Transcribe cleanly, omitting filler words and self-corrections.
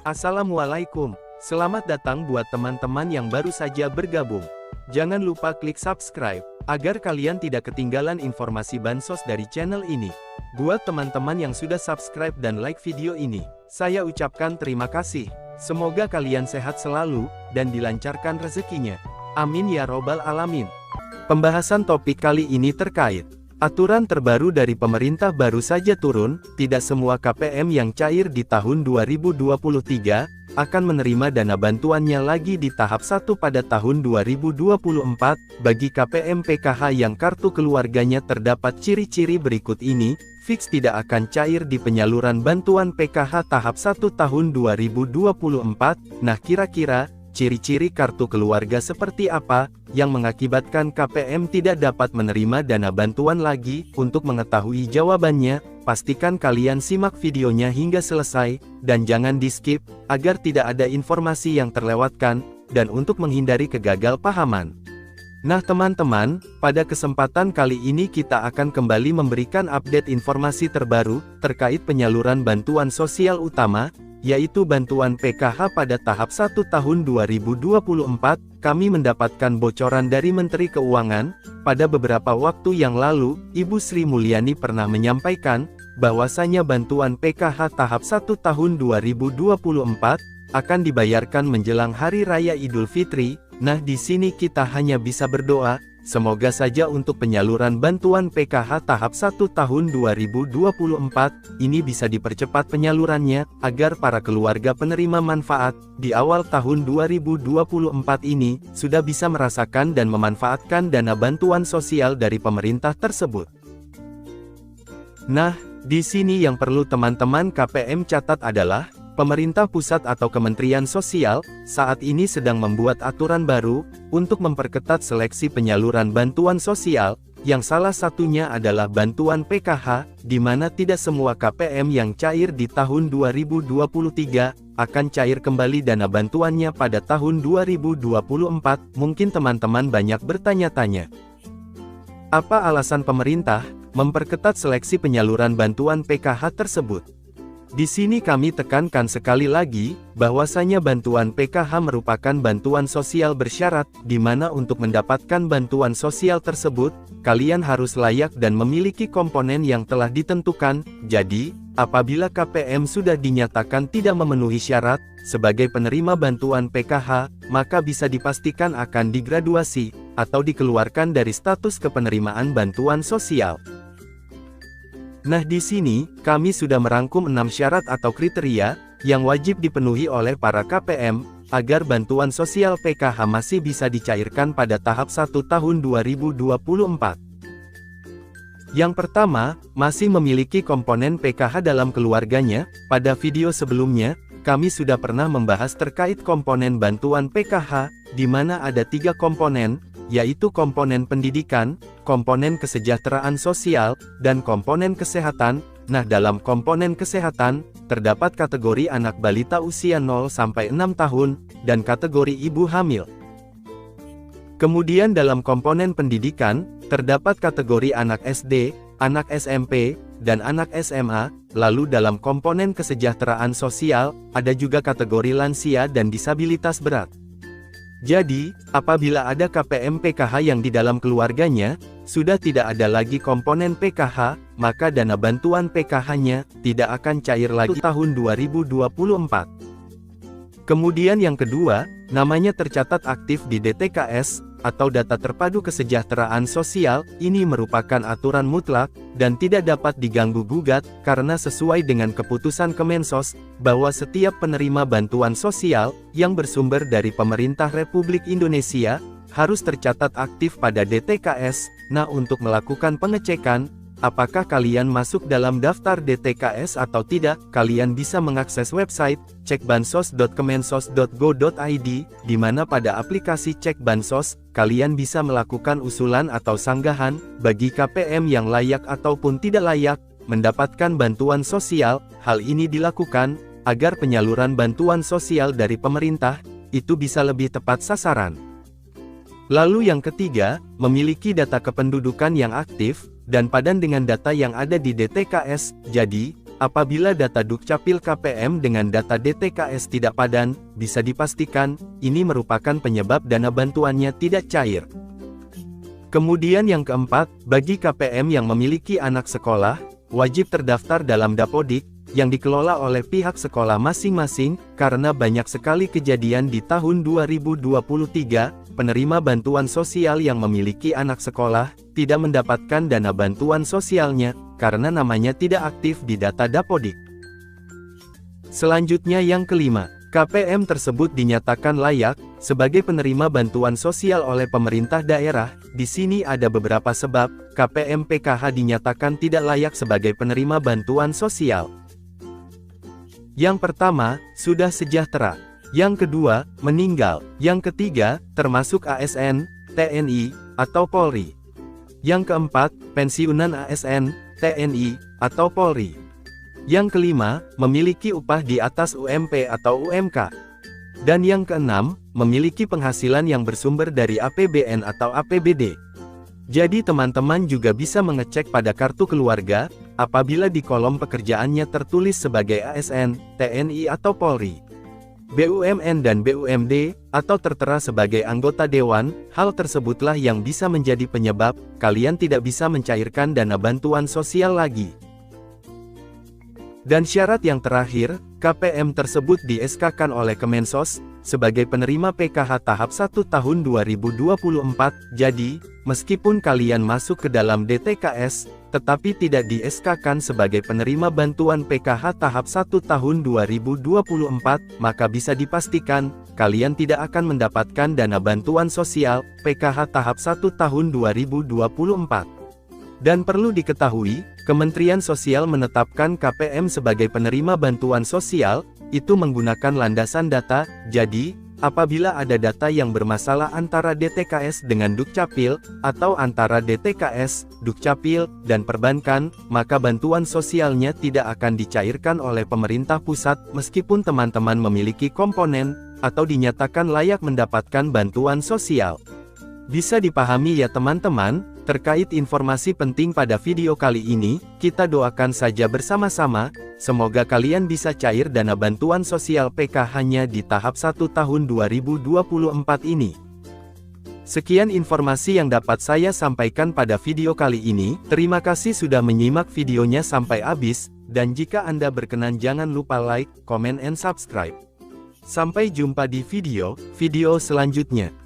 Assalamualaikum, selamat datang buat teman-teman yang baru saja bergabung. Jangan lupa klik subscribe, agar kalian tidak ketinggalan informasi bansos dari channel ini. Buat teman-teman yang sudah subscribe dan like video ini, saya ucapkan terima kasih. Semoga kalian sehat selalu, dan dilancarkan rezekinya. Amin ya robbal alamin. Pembahasan topik kali ini terkait aturan terbaru dari pemerintah baru saja turun, tidak semua KPM yang cair di tahun 2023, akan menerima dana bantuannya lagi di tahap 1 pada tahun 2024, bagi KPM PKH yang kartu keluarganya terdapat ciri-ciri berikut ini, fix tidak akan cair di penyaluran bantuan PKH tahap 1 tahun 2024, nah kira-kira, ciri-ciri kartu keluarga seperti apa, yang mengakibatkan KPM tidak dapat menerima dana bantuan lagi? Untuk mengetahui jawabannya, pastikan kalian simak videonya hingga selesai, dan jangan di-skip, agar tidak ada informasi yang terlewatkan, dan untuk menghindari kegagalpahaman. Nah teman-teman, pada kesempatan kali ini kita akan kembali memberikan update informasi terbaru, terkait penyaluran bantuan sosial utama, yaitu bantuan PKH pada tahap 1 tahun 2024, kami mendapatkan bocoran dari Menteri Keuangan, pada beberapa waktu yang lalu, Ibu Sri Mulyani pernah menyampaikan, bahwasanya bantuan PKH tahap 1 tahun 2024, akan dibayarkan menjelang Hari Raya Idul Fitri. Nah di sini kita hanya bisa berdoa, semoga saja untuk penyaluran bantuan PKH tahap 1 tahun 2024, ini bisa dipercepat penyalurannya, agar para keluarga penerima manfaat, di awal tahun 2024 ini, sudah bisa merasakan dan memanfaatkan dana bantuan sosial dari pemerintah tersebut. Nah, di sini yang perlu teman-teman KPM catat adalah, pemerintah pusat atau Kementerian Sosial, saat ini sedang membuat aturan baru, untuk memperketat seleksi penyaluran bantuan sosial, yang salah satunya adalah bantuan PKH, di mana tidak semua KPM yang cair di tahun 2023, akan cair kembali dana bantuannya pada tahun 2024, mungkin teman-teman banyak bertanya-tanya. Apa alasan pemerintah, memperketat seleksi penyaluran bantuan PKH tersebut? Di sini kami tekankan sekali lagi, bahwasanya bantuan PKH merupakan bantuan sosial bersyarat, di mana untuk mendapatkan bantuan sosial tersebut, kalian harus layak dan memiliki komponen yang telah ditentukan. Jadi, apabila KPM sudah dinyatakan tidak memenuhi syarat, sebagai penerima bantuan PKH, maka bisa dipastikan akan digraduasi, atau dikeluarkan dari status kepenerimaan bantuan sosial. Nah di sini, kami sudah merangkum 6 syarat atau kriteria, yang wajib dipenuhi oleh para KPM, agar bantuan sosial PKH masih bisa dicairkan pada tahap 1 tahun 2024. Yang pertama, masih memiliki komponen PKH dalam keluarganya. Pada video sebelumnya, kami sudah pernah membahas terkait komponen bantuan PKH, di mana ada 3 komponen, yaitu komponen pendidikan, komponen kesejahteraan sosial, dan komponen kesehatan. Nah dalam komponen kesehatan, terdapat kategori anak balita usia 0-6 tahun, dan kategori ibu hamil. Kemudian dalam komponen pendidikan, terdapat kategori anak SD, anak SMP, dan anak SMA, lalu dalam komponen kesejahteraan sosial, ada juga kategori lansia dan disabilitas berat. Jadi, apabila ada KPM PKH yang di dalam keluarganya, sudah tidak ada lagi komponen PKH, maka dana bantuan PKH-nya, tidak akan cair lagi tahun 2024. Kemudian yang kedua, namanya tercatat aktif di DTKS, atau Data Terpadu Kesejahteraan Sosial. Ini merupakan aturan mutlak, dan tidak dapat diganggu-gugat, karena sesuai dengan keputusan Kemensos, bahwa setiap penerima bantuan sosial, yang bersumber dari Pemerintah Republik Indonesia, harus tercatat aktif pada DTKS. Nah untuk melakukan pengecekan, apakah kalian masuk dalam daftar DTKS atau tidak, kalian bisa mengakses website, cekbansos.kemensos.go.id, di mana pada aplikasi Cek Bansos, kalian bisa melakukan usulan atau sanggahan, bagi KPM yang layak ataupun tidak layak, mendapatkan bantuan sosial. Hal ini dilakukan, agar penyaluran bantuan sosial dari pemerintah, itu bisa lebih tepat sasaran. Lalu yang ketiga, memiliki data kependudukan yang aktif, dan padan dengan data yang ada di DTKS. Jadi, apabila data Dukcapil KPM dengan data DTKS tidak padan, bisa dipastikan, ini merupakan penyebab dana bantuannya tidak cair. Kemudian yang keempat, bagi KPM yang memiliki anak sekolah, wajib terdaftar dalam Dapodik, yang dikelola oleh pihak sekolah masing-masing, karena banyak sekali kejadian di tahun 2023, penerima bantuan sosial yang memiliki anak sekolah, tidak mendapatkan dana bantuan sosialnya, karena namanya tidak aktif di data Dapodik. Selanjutnya yang kelima, KPM tersebut dinyatakan layak sebagai penerima bantuan sosial oleh pemerintah daerah. Di sini ada beberapa sebab KPM PKH dinyatakan tidak layak sebagai penerima bantuan sosial. Yang pertama, sudah sejahtera. Yang kedua, meninggal. Yang ketiga, termasuk ASN, TNI, atau Polri. Yang keempat, pensiunan ASN, TNI, atau Polri. Yang kelima, memiliki upah di atas UMP atau UMK. Dan yang keenam, memiliki penghasilan yang bersumber dari APBN atau APBD. Jadi teman-teman juga bisa mengecek pada kartu keluarga, apabila di kolom pekerjaannya tertulis sebagai ASN, TNI atau Polri, BUMN dan BUMD, atau tertera sebagai anggota dewan, hal tersebutlah yang bisa menjadi penyebab, kalian tidak bisa mencairkan dana bantuan sosial lagi. Dan syarat yang terakhir, KPM tersebut di-SK-kan oleh Kemensos, sebagai penerima PKH tahap 1 tahun 2024, jadi, meskipun kalian masuk ke dalam DTKS, tetapi tidak di-SK-kan sebagai penerima bantuan PKH tahap 1 tahun 2024, maka bisa dipastikan, kalian tidak akan mendapatkan dana bantuan sosial, PKH tahap 1 tahun 2024. Dan perlu diketahui, Kementerian Sosial menetapkan KPM sebagai penerima bantuan sosial, itu menggunakan landasan data, jadi, apabila ada data yang bermasalah antara DTKS dengan Dukcapil, atau antara DTKS, Dukcapil, dan perbankan, maka bantuan sosialnya tidak akan dicairkan oleh pemerintah pusat, meskipun teman-teman memiliki komponen, atau dinyatakan layak mendapatkan bantuan sosial. Bisa dipahami ya teman-teman? Terkait informasi penting pada video kali ini, kita doakan saja bersama-sama, semoga kalian bisa cair dana bantuan sosial PKH-nya di tahap 1 tahun 2024 ini. Sekian informasi yang dapat saya sampaikan pada video kali ini, terima kasih sudah menyimak videonya sampai habis, dan jika Anda berkenan jangan lupa like, comment and subscribe. Sampai jumpa di video selanjutnya.